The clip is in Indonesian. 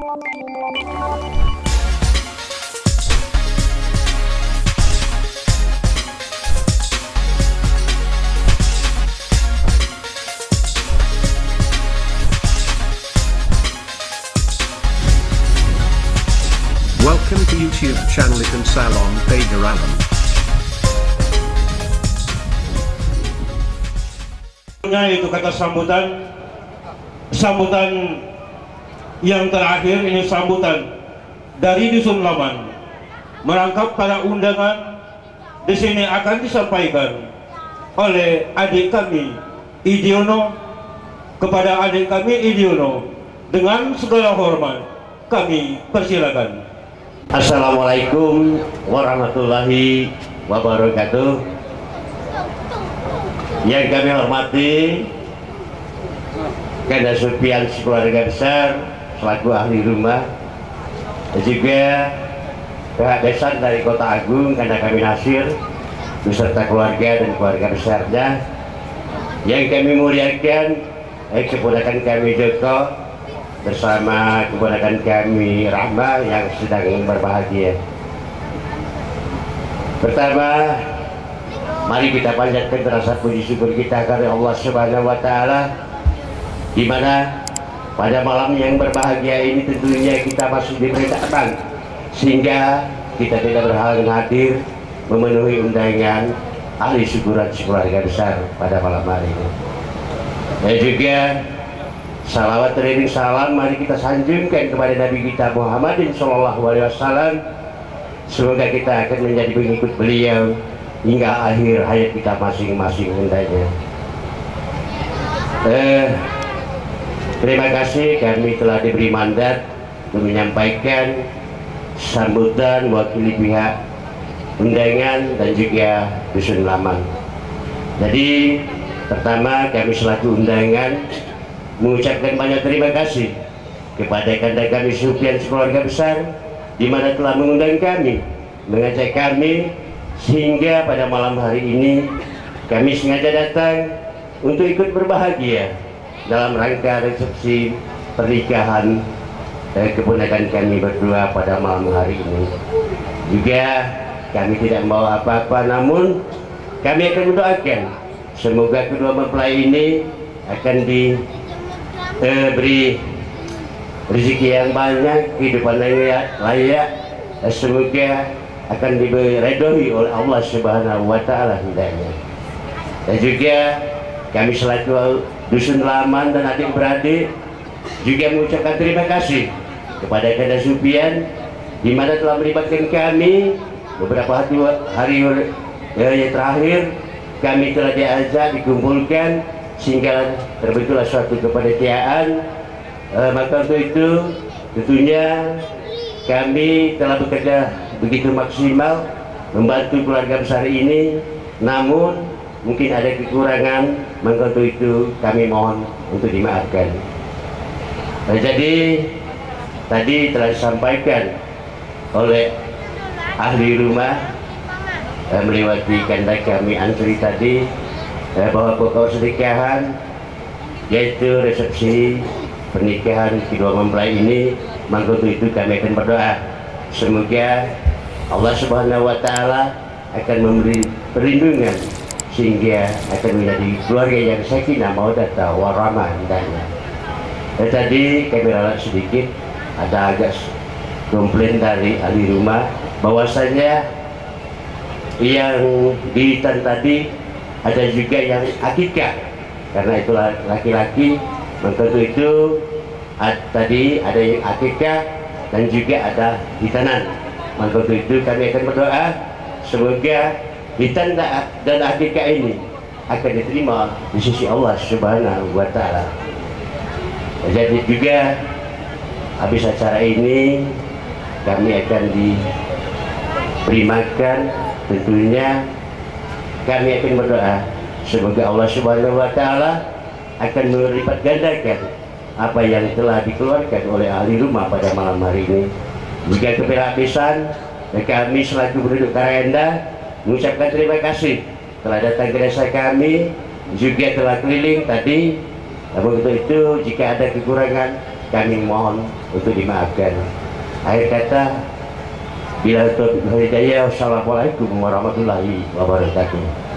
Welcome to YouTube channel Ikan Salon Pager Alam. Itu kata sambutan yang terakhir ini sambutan dari Dusun Laman. Merangkap para undangan di sini akan disampaikan oleh adik kami Idiono kepada adik kami Idiono. Dengan segala hormat kami persilakan. Assalamualaikum warahmatullahi wabarakatuh. Yang kami hormati Kanda Supian sekeluarga besar selaku ahli rumah, dan juga pihak desa dari Kota Agung Kanda kami Nasir beserta keluarga dan keluarga besarnya. Yang kami muliakan keponakan kami Joko bersama keponakan kami Rahma yang sedang berbahagia. Pertama, mari kita panjatkan rasa puji syukur kita kepada Allah Subhanahu wa taala, di mana pada malam yang berbahagia ini tentunya kita masih diberi nikmat sehingga kita tidak berhalangan hadir memenuhi undangan ahli syukuran sekeluarga besar pada malam hari ini. Dan juga salawat teriring salam mari kita sanjungkan kepada Nabi kita Muhammadin Shallallahu Alaihi Wasallam. Semoga kita akan menjadi pengikut beliau hingga akhir hayat kita masing-masing hendaknya. Terima kasih kami telah diberi mandat untuk menyampaikan sambutan mewakili pihak undangan dan juga Dusun Laman. Jadi pertama kami selaku undangan mengucapkan banyak terima kasih kepada Kanda kami Supian sekeluarga besar di mana telah mengundang kami, mengajak kami sehingga pada malam hari ini kami sengaja datang untuk ikut berbahagia dalam rangka resepsi pernikahan keponakan kami berdua pada malam hari ini. Juga kami tidak membawa apa-apa, namun kami akan mendoakan semoga kedua mempelai ini akan diberi rezeki yang banyak, kehidupan yang layak, dan semoga akan diridhoi oleh Allah Subhanahu wa taala hendaknya. Dan juga kami selaku Dusun Laman dan adik-beradik juga mengucapkan terima kasih kepada Kanda Supian di mana telah melibatkan kami beberapa hari yang terakhir. Kami telah diajak, dikumpulkan sehingga terbentuklah suatu kepanitiaan. Maka untuk itu tentunya kami telah bekerja begitu maksimal membantu keluarga besar ini, namun mungkin ada kekurangan, maka untuk itu kami mohon untuk dimaafkan. Jadi tadi telah disampaikan oleh ahli rumah melewati Kanda kami Antri tadi bahwa pokok pernikahan yaitu resepsi pernikahan kedua mempelai ini, maka untuk itu kami akan berdoa semoga Allah Subhanahu wa taala akan memberi perlindungan sehingga akan menjadi keluarga yang sakinah mawaddah warahmah hendaknya. Tadi kami ralat sedikit ada agak komplain dari ahli rumah bahwasanya yang dihitan tadi ada juga yang akikah, karena itulah laki-laki. Maka itu tadi ada yang akikah dan juga ada hitanan. Maka itu kami akan berdoa semoga hitan dan akikah ini akan diterima di sisi Allah Subhanahu wa taala. Jadi juga habis acara ini kami akan diberi makan, tentunya kami akan berdoa semoga Allah Subhanahu wa taala akan melipat gandakan apa yang telah dikeluarkan oleh ahli rumah pada malam hari ini. Juga kepada pisan kami selaku penduduk Karanganda mengucapkan terima kasih telah datang ke desa kami, juga telah keliling tadi. Namun untuk itu jika ada kekurangan kami mohon untuk dimaafkan. Akhir kata, bila taufiq wal hidayah, wassalamualaikum warahmatullahi wabarakatuh.